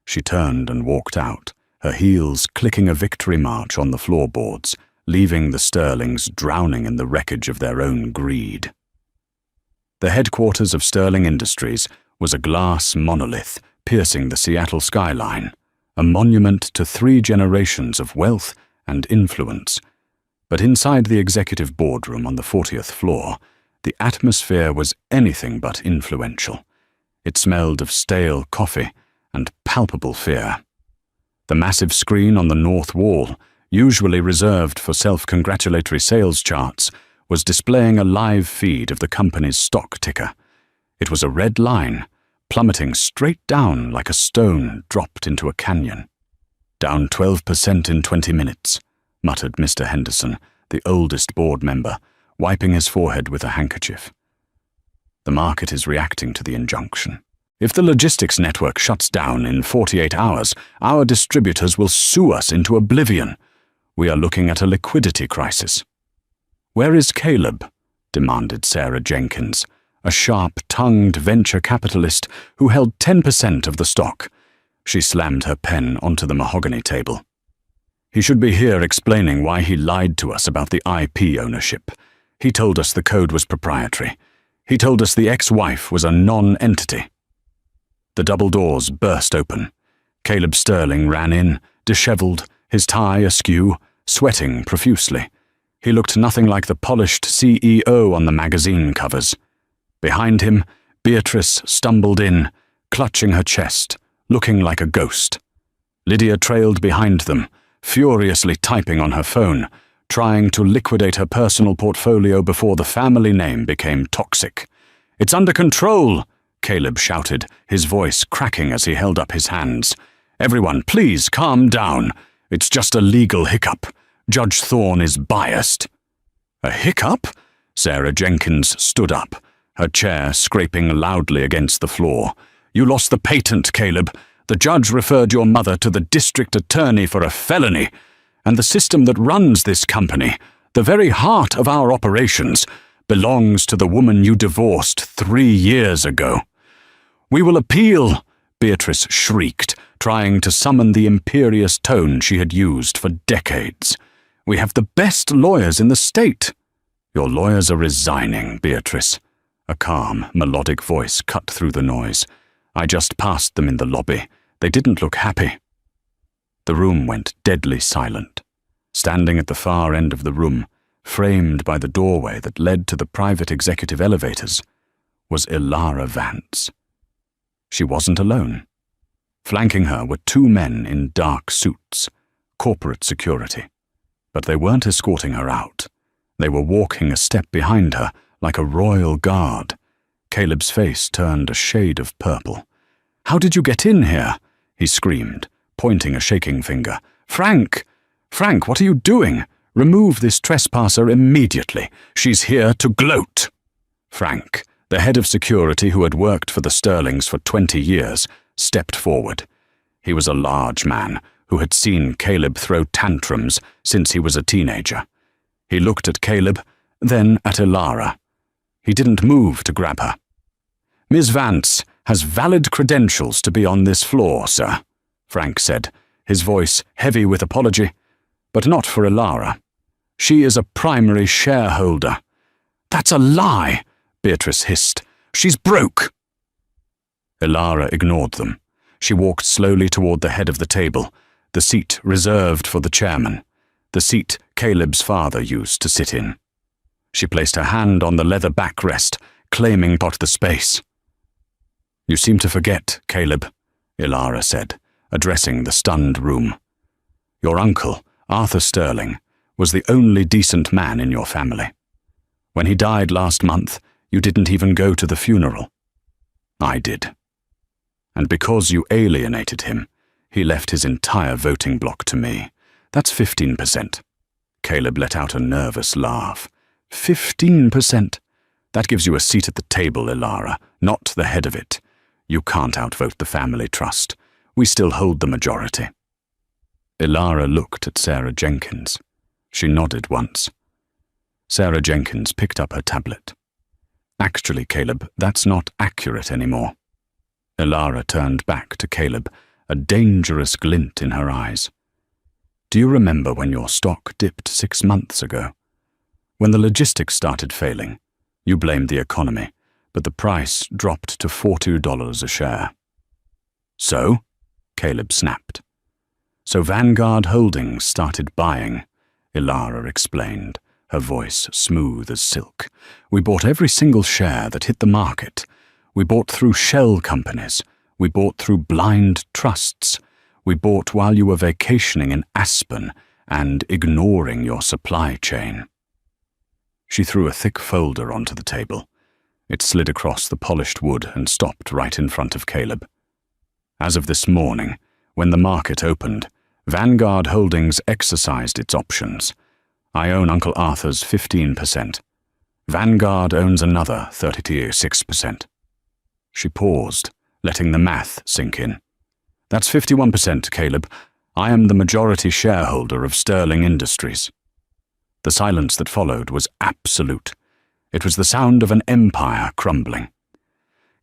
She turned and walked out, her heels clicking a victory march on the floorboards, leaving the Sterlings drowning in the wreckage of their own greed. The headquarters of Sterling Industries was a glass monolith piercing the Seattle skyline, a monument to 3 generations of wealth and influence. But inside the executive boardroom on the 40th floor, the atmosphere was anything but influential. It smelled of stale coffee and palpable fear. The massive screen on the north wall, usually reserved for self-congratulatory sales charts, was displaying a live feed of the company's stock ticker. It was a red line, plummeting straight down like a stone dropped into a canyon. "Down 12% in 20 minutes, muttered Mr. Henderson, the oldest board member, wiping his forehead with a handkerchief. The market is reacting to the injunction. If the logistics network shuts down in 48 hours, our distributors will sue us into oblivion. We are looking at a liquidity crisis." "Where is Caleb?" demanded Sarah Jenkins, a sharp-tongued venture capitalist who held 10% of the stock. She slammed her pen onto the mahogany table. "He should be here explaining why he lied to us about the IP ownership. He told us the code was proprietary. He told us the ex-wife was a non-entity." The double doors burst open. Caleb Sterling ran in, disheveled, his tie askew, sweating profusely. He looked nothing like the polished CEO on the magazine covers. Behind him, Beatrice stumbled in, clutching her chest, looking like a ghost. Lydia trailed behind them, furiously typing on her phone, trying to liquidate her personal portfolio before the family name became toxic. "It's under control!" Caleb shouted, his voice cracking as he held up his hands. "Everyone, please calm down. It's just a legal hiccup. Judge Thorne is biased." "A hiccup?" Sarah Jenkins stood up, her chair scraping loudly against the floor. "You lost the patent, Caleb. The judge referred your mother to the district attorney for a felony. And the system that runs this company, the very heart of our operations, belongs to the woman you divorced 3 years ago." "We will appeal," Beatrice shrieked, trying to summon the imperious tone she had used for decades. "We have the best lawyers in the state." "Your lawyers are resigning, Beatrice." A calm, melodic voice cut through the noise. "I just passed them in the lobby. They didn't look happy." The room went deadly silent. Standing at the far end of the room, framed by the doorway that led to the private executive elevators, was Elara Vance. She wasn't alone. Flanking her were 2 men in dark suits, corporate security. But they weren't escorting her out. They were walking a step behind her, like a royal guard. Caleb's face turned a shade of purple. "How did you get in here?" he screamed, pointing a shaking finger. "Frank! Frank, what are you doing? Remove this trespasser immediately. She's here to gloat." Frank, the head of security who had worked for the Sterlings for 20 years, stepped forward. He was a large man who had seen Caleb throw tantrums since he was a teenager. He looked at Caleb, then at Elara. He didn't move to grab her. "Ms. Vance has valid credentials to be on this floor, sir," Frank said, his voice heavy with apology, "but not for Elara. She is a primary shareholder." "That's a lie!" Beatrice hissed. "She's broke!" Ilara ignored them. She walked slowly toward the head of the table, the seat reserved for the chairman, the seat Caleb's father used to sit in. She placed her hand on the leather backrest, claiming part of the space. "You seem to forget, Caleb," Ilara said, addressing the stunned room. "Your uncle, Arthur Sterling, was the only decent man in your family. When he died last month, you didn't even go to the funeral. I did. And because you alienated him, he left his entire voting block to me. That's 15%. Caleb let out a nervous laugh. 15%? That gives you a seat at the table, Ilara, not the head of it. You can't outvote the family trust. We still hold the majority." Ilara looked at Sarah Jenkins. She nodded once. Sarah Jenkins picked up her tablet. "Actually, Caleb, that's not accurate anymore." Ilara turned back to Caleb, a dangerous glint in her eyes. "Do you remember when your stock dipped 6 months ago? When the logistics started failing, you blamed the economy, but the price dropped to $42 a share." "So?" Caleb snapped. "So Vanguard Holdings started buying," Ilara explained, her voice smooth as silk. "We bought every single share that hit the market. We bought through shell companies. We bought through blind trusts. We bought while you were vacationing in Aspen and ignoring your supply chain." She threw a thick folder onto the table. It slid across the polished wood and stopped right in front of Caleb. "As of this morning, when the market opened, Vanguard Holdings exercised its options. I own Uncle Arthur's 15%. Vanguard owns another 36%. She paused, letting the math sink in. "That's 51%, Caleb. I am the majority shareholder of Sterling Industries." The silence that followed was absolute. It was the sound of an empire crumbling.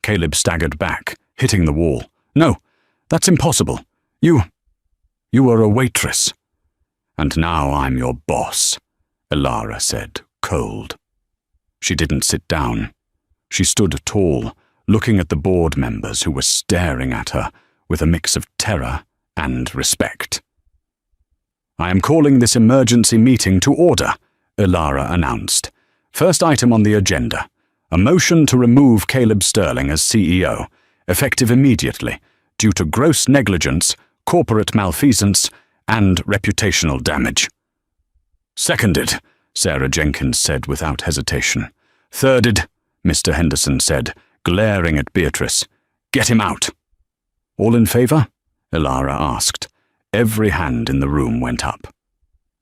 Caleb staggered back, hitting the wall. "No, that's impossible. You were a waitress." "And now I'm your boss," Ilara said, cold. She didn't sit down. She stood tall, looking at the board members who were staring at her with a mix of terror and respect. "I am calling this emergency meeting to order," Ilara announced. "First item on the agenda, a motion to remove Caleb Sterling as CEO, effective immediately, due to gross negligence, corporate malfeasance, and reputational damage." "Seconded," Sarah Jenkins said without hesitation. "Thirded," Mr. Henderson said, glaring at Beatrice. "Get him out." "All in favor?" Ilara asked. Every hand in the room went up.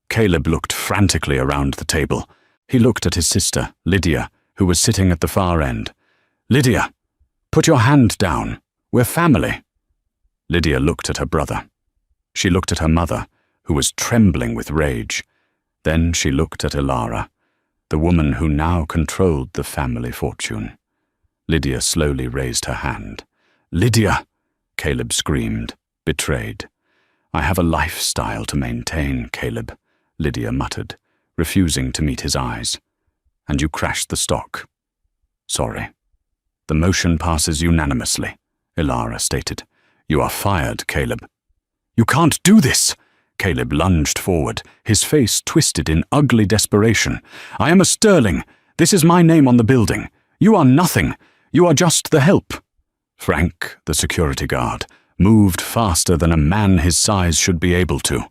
Caleb looked frantically around the table. He looked at his sister, Lydia, who was sitting at the far end. "Lydia, put your hand down. We're family." Lydia looked at her brother. She looked at her mother, who was trembling with rage. Then she looked at Ilara, the woman who now controlled the family fortune. Lydia slowly raised her hand. "Lydia!" Caleb screamed, betrayed. "I have a lifestyle to maintain, Caleb," Lydia muttered, refusing to meet his eyes. "And you crashed the stock." "Sorry." "The motion passes unanimously," Ilara stated. "You are fired, Caleb." "You can't do this!" Caleb lunged forward, his face twisted in ugly desperation. "I am a Sterling. This is my name on the building. You are nothing. You are just the help." Frank, the security guard, moved faster than a man his size should be able to.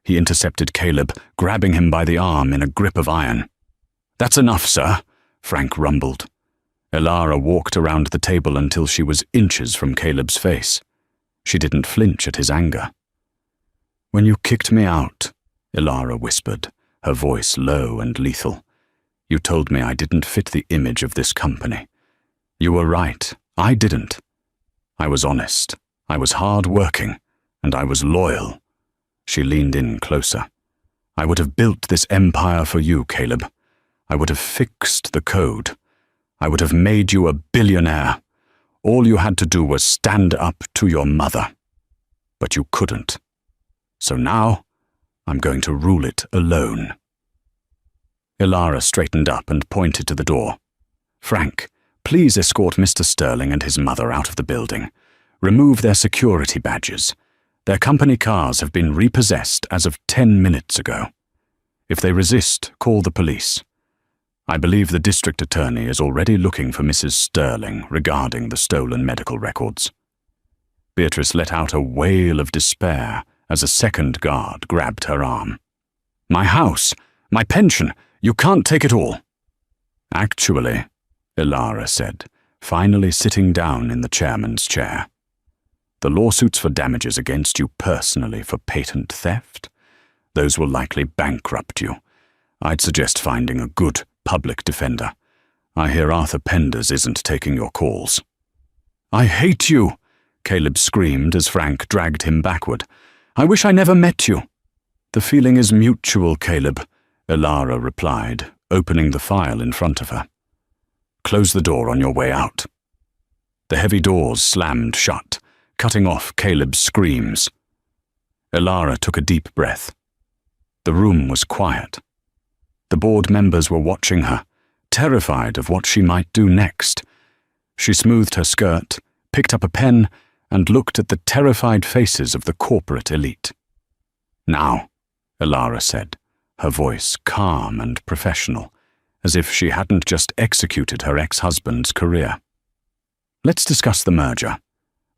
He intercepted Caleb, grabbing him by the arm in a grip of iron. "That's enough, sir," Frank rumbled. Ilara walked around the table until she was inches from Caleb's face. She didn't flinch at his anger. "When you kicked me out," Ilara whispered, her voice low and lethal, "you told me I didn't fit the image of this company. You were right. I didn't. I was honest. I was hard-working. And I was loyal." She leaned in closer. "I would have built this empire for you, Caleb. I would have fixed the code. I would have made you a billionaire. All you had to do was stand up to your mother. But you couldn't. So now, I'm going to rule it alone." Ilara straightened up and pointed to the door. Frank, please escort Mr. Sterling and his mother out of the building. Remove their security badges. Their company cars have been repossessed as of 10 minutes ago. If they resist, call the police. I believe the district attorney is already looking for Mrs. Sterling regarding the stolen medical records." Beatrice let out a wail of despair as a second guard grabbed her arm. "My house, my pension, you can't take it all." "Actually," Ilara said, finally sitting down in the chairman's chair, "the lawsuits for damages against you personally for patent theft, those will likely bankrupt you. I'd suggest finding a good public defender. I hear Arthur Penders isn't taking your calls." "I hate you," Caleb screamed as Frank dragged him backward. "I wish I never met you." "The feeling is mutual, Caleb," Ilara replied, opening the file in front of her. "Close the door on your way out." The heavy doors slammed shut, cutting off Caleb's screams. Ilara took a deep breath. The room was quiet. The board members were watching her, terrified of what she might do next. She smoothed her skirt, picked up a pen, and looked at the terrified faces of the corporate elite. "Now," Ilara said, her voice calm and professional, as if she hadn't just executed her ex-husband's career. "Let's discuss the merger.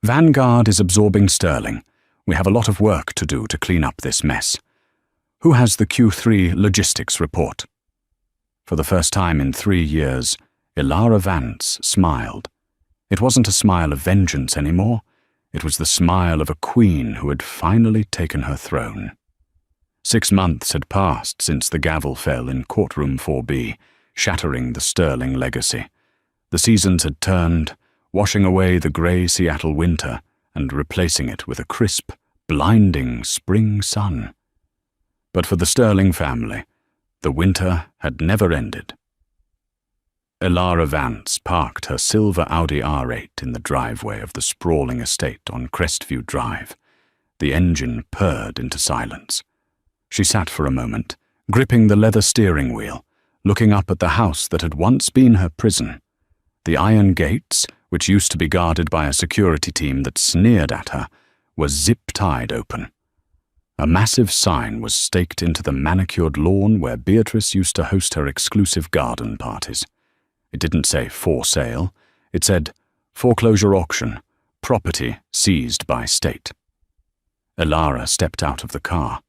Vanguard is absorbing Sterling. We have a lot of work to do to clean up this mess. Who has the Q3 logistics report?" For the first time in 3 years, Ilara Vance smiled. It wasn't a smile of vengeance anymore. It was the smile of a queen who had finally taken her throne. 6 months had passed since the gavel fell in courtroom 4B, shattering the Sterling legacy. The seasons had turned, washing away the grey Seattle winter and replacing it with a crisp, blinding spring sun. But for the Sterling family, the winter had never ended. Ilara Vance parked her silver Audi R8 in the driveway of the sprawling estate on Crestview Drive. The engine purred into silence. She sat for a moment, gripping the leather steering wheel, looking up at the house that had once been her prison. The iron gates, which used to be guarded by a security team that sneered at her, were zip-tied open. A massive sign was staked into the manicured lawn where Beatrice used to host her exclusive garden parties. It didn't say "for sale." It said "foreclosure auction, property seized by state." Ilara stepped out of the car.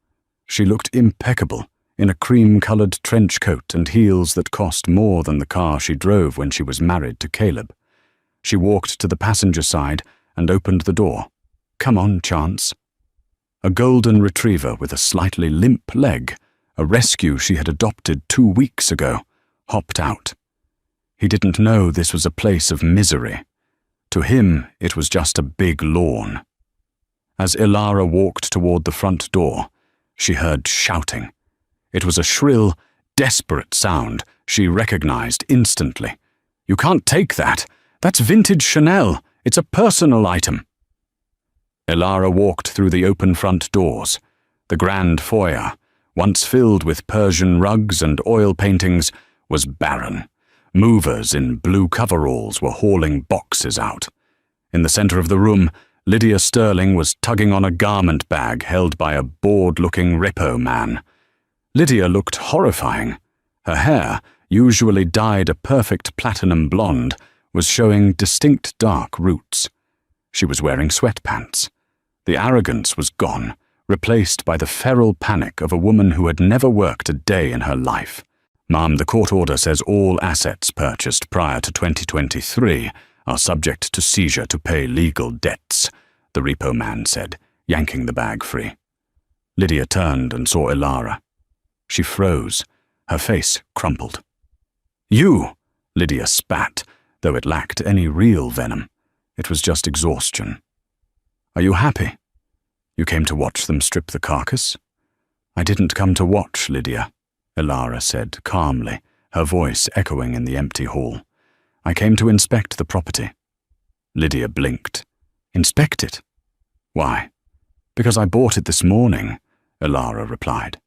She looked impeccable, in a cream-colored trench coat and heels that cost more than the car she drove when she was married to Caleb. She walked to the passenger side and opened the door. "Come on, Chance." A golden retriever with a slightly limp leg, a rescue she had adopted 2 weeks ago, hopped out. He didn't know this was a place of misery. To him, it was just a big lawn. As Ilara walked toward the front door, she heard shouting. It was a shrill, desperate sound she recognized instantly. "You can't take that. That's vintage Chanel. It's a personal item." Ilara walked through the open front doors. The grand foyer, once filled with Persian rugs and oil paintings, was barren. Movers in blue coveralls were hauling boxes out. In the center of the room, Lydia Sterling was tugging on a garment bag held by a bored-looking repo man. Lydia looked horrifying. Her hair, usually dyed a perfect platinum blonde, was showing distinct dark roots. She was wearing sweatpants. The arrogance was gone, replaced by the feral panic of a woman who had never worked a day in her life. "Ma'am, the court order says all assets purchased prior to 2023 are subject to seizure to pay legal debts," the repo man said, yanking the bag free. Lydia turned and saw Ilara. She froze, her face crumpled. "You!" Lydia spat, though it lacked any real venom. It was just exhaustion. "Are you happy? You came to watch them strip the carcass?" "I didn't come to watch, Lydia," Ilara said calmly, her voice echoing in the empty hall. "I came to inspect the property." Lydia blinked. "Inspect it?" "Why?" "Because I bought it this morning," Ilara replied.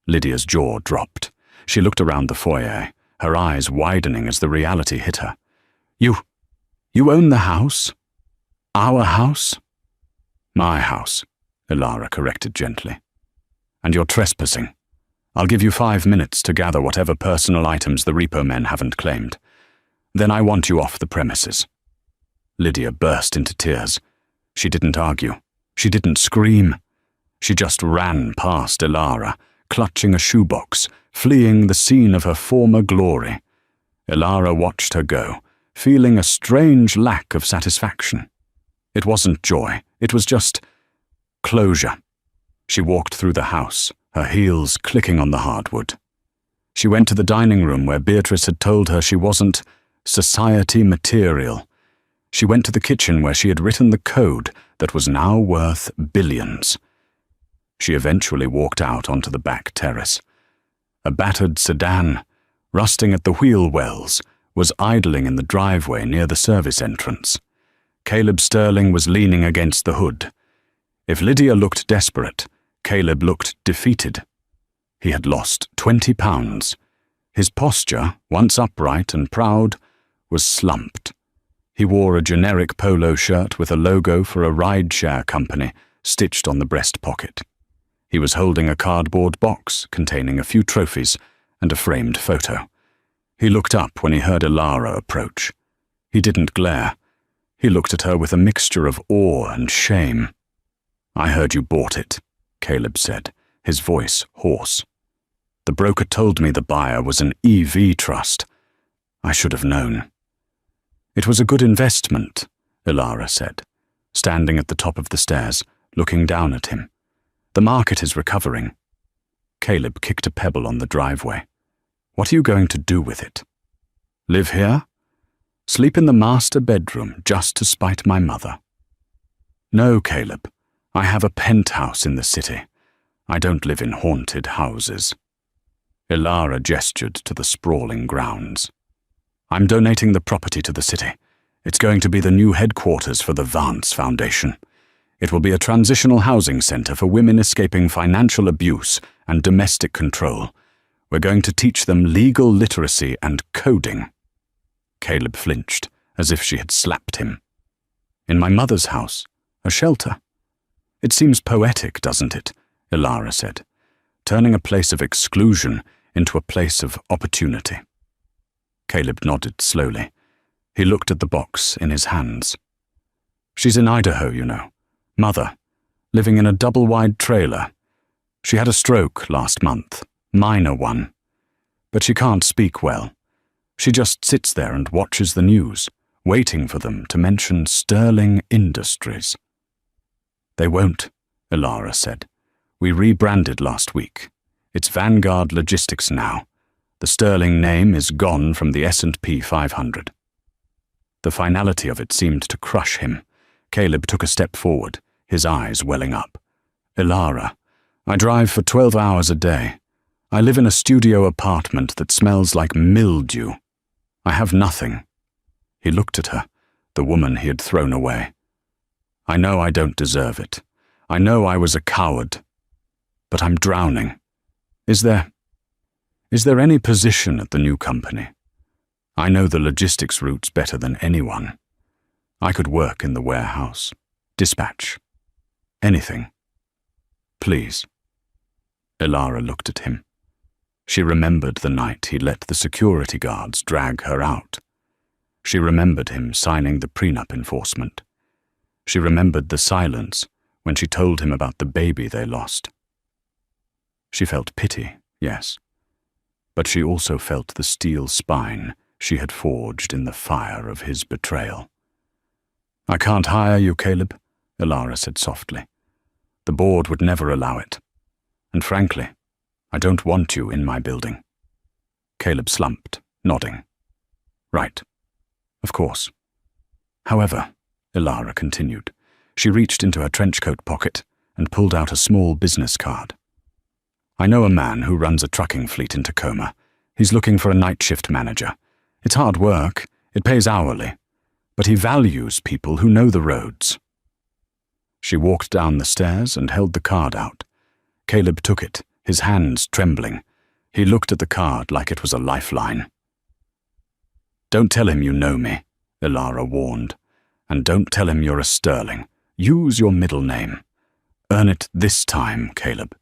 Lydia's jaw dropped. She looked around the foyer, her eyes widening as the reality hit her. You own the house? Our house? My house, Ilara corrected gently. And you're trespassing. I'll give you 5 minutes to gather whatever personal items the repo men haven't claimed. Then I want you off the premises. Lydia burst into tears. She didn't argue. She didn't scream. She just ran past Ilara, clutching a shoebox, fleeing the scene of her former glory. Ilara watched her go, feeling a strange lack of satisfaction. It wasn't joy. It was just closure. She walked through the house, her heels clicking on the hardwood. She went to the dining room where Beatrice had told her she wasn't society material. She went to the kitchen where she had written the code that was now worth billions. She eventually walked out onto the back terrace. A battered sedan, rusting at the wheel wells, was idling in the driveway near the service entrance. Caleb Sterling was leaning against the hood. If Lydia looked desperate, Caleb looked defeated. He had lost 20 pounds. His posture, once upright and proud, was slumped. He wore a generic polo shirt with a logo for a ride-share company stitched on the breast pocket. He was holding a cardboard box containing a few trophies and a framed photo. He looked up when he heard Ilara approach. He didn't glare. He looked at her with a mixture of awe and shame. "I heard you bought it," Caleb said, his voice hoarse. "The broker told me the buyer was an EV trust. I should have known." "It was a good investment," Ilara said, standing at the top of the stairs, looking down at him. "The market is recovering." Caleb kicked a pebble on the driveway. "What are you going to do with it? Live here? Sleep in the master bedroom just to spite my mother?" "No, Caleb. I have a penthouse in the city. I don't live in haunted houses." Ilara gestured to the sprawling grounds. "I'm donating the property to the city. It's going to be the new headquarters for the Vance Foundation. It will be a transitional housing center for women escaping financial abuse and domestic control. We're going to teach them legal literacy and coding." Caleb flinched, as if she had slapped him. "In my mother's house, a shelter. It seems poetic, doesn't it?" Ilara said, turning a place of exclusion into a place of opportunity. Caleb nodded slowly. He looked at the box in his hands. "She's in Idaho, you know. Mother, living in a double-wide trailer. She had a stroke last month, minor one. But she can't speak well. She just sits there and watches the news, waiting for them to mention Sterling Industries." "They won't," Ilara said. "We rebranded last week. It's Vanguard Logistics now. The Sterling name is gone from the S&P 500. The finality of it seemed to crush him. Caleb took a step forward, his eyes welling up. "Ilara, I drive for 12 hours a day. I live in a studio apartment that smells like mildew. I have nothing." He looked at her, the woman he had thrown away. "I know I don't deserve it. I know I was a coward. But I'm drowning. Is there any position at the new company? I know the logistics routes better than anyone. I could work in the warehouse, dispatch, anything. Please." Ilara looked at him. She remembered the night he let the security guards drag her out. She remembered him signing the prenup enforcement. She remembered the silence when she told him about the baby they lost. She felt pity, yes, but she also felt the steel spine she had forged in the fire of his betrayal. "I can't hire you, Caleb," Ilara said softly. "The board would never allow it. And frankly, I don't want you in my building." Caleb slumped, nodding. "Right. Of course. However," Ilara continued. She reached into her trench coat pocket and pulled out a small business card. "I know a man who runs a trucking fleet in Tacoma. He's looking for a night shift manager. It's hard work. It pays hourly. But he values people who know the roads." She walked down the stairs and held the card out. Caleb took it, his hands trembling. He looked at the card like it was a lifeline. Don't tell him you know me, Ilara warned. And don't tell him you're a Sterling. Use your middle name. Earn it this time, Caleb.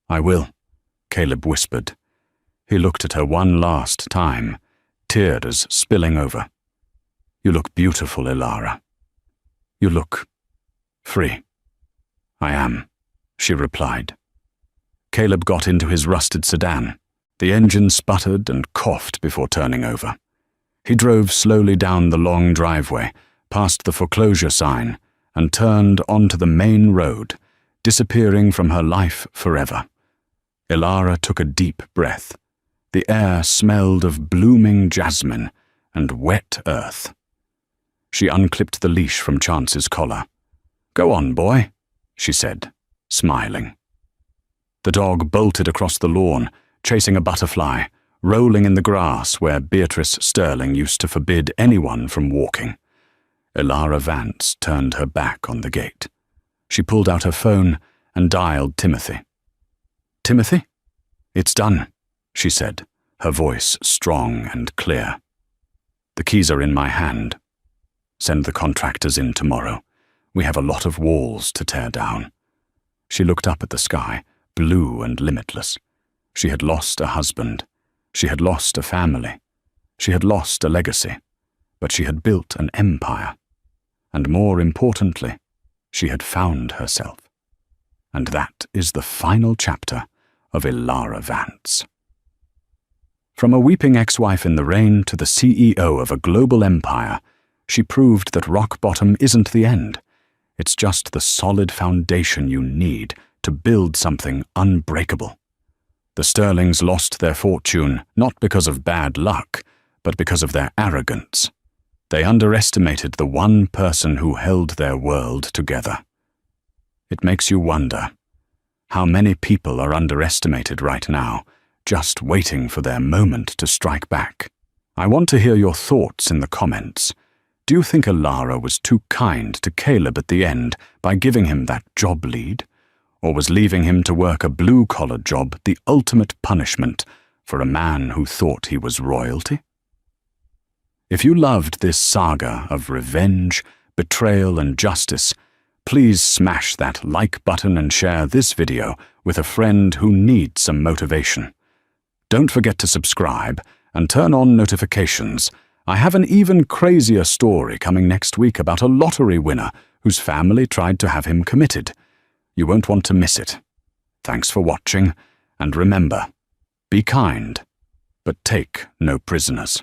I will, Caleb whispered. He looked at her one last time, tears spilling over. You look beautiful, Ilara. You look free. I am, she replied. Caleb got into his rusted sedan. The engine sputtered and coughed before turning over. He drove slowly down the long driveway, past the foreclosure sign, and turned onto the main road, disappearing from her life forever. Ilara took a deep breath. The air smelled of blooming jasmine and wet earth. She unclipped the leash from Chance's collar. Go on, boy, she said, smiling. The dog bolted across the lawn, chasing a butterfly, rolling in the grass where Beatrice Sterling used to forbid anyone from walking. Ilara Vance turned her back on the gate. She pulled out her phone and dialed Timothy. Timothy? It's done, she said, her voice strong and clear. The keys are in my hand. Send the contractors in tomorrow. We have a lot of walls to tear down. She looked up at the sky, blue and limitless. She had lost a husband. She had lost a family. She had lost a legacy. But she had built an empire. And more importantly, she had found herself. And that is the final chapter of Ilara Vance. From a weeping ex-wife in the rain to the CEO of a global empire, she proved that rock bottom isn't the end. It's just the solid foundation you need to build something unbreakable. The Sterlings lost their fortune not because of bad luck, but because of their arrogance. They underestimated the one person who held their world together. It makes you wonder how many people are underestimated right now, just waiting for their moment to strike back. I want to hear your thoughts in the comments. Do you think Ilara was too kind to Caleb at the end by giving him that job lead? Or was leaving him to work a blue-collar job the ultimate punishment for a man who thought he was royalty? If you loved this saga of revenge, betrayal, and justice, please smash that like button and share this video with a friend who needs some motivation. Don't forget to subscribe and turn on notifications. I have an even crazier story coming next week about a lottery winner whose family tried to have him committed. You won't want to miss it. Thanks for watching, and remember, be kind, but take no prisoners.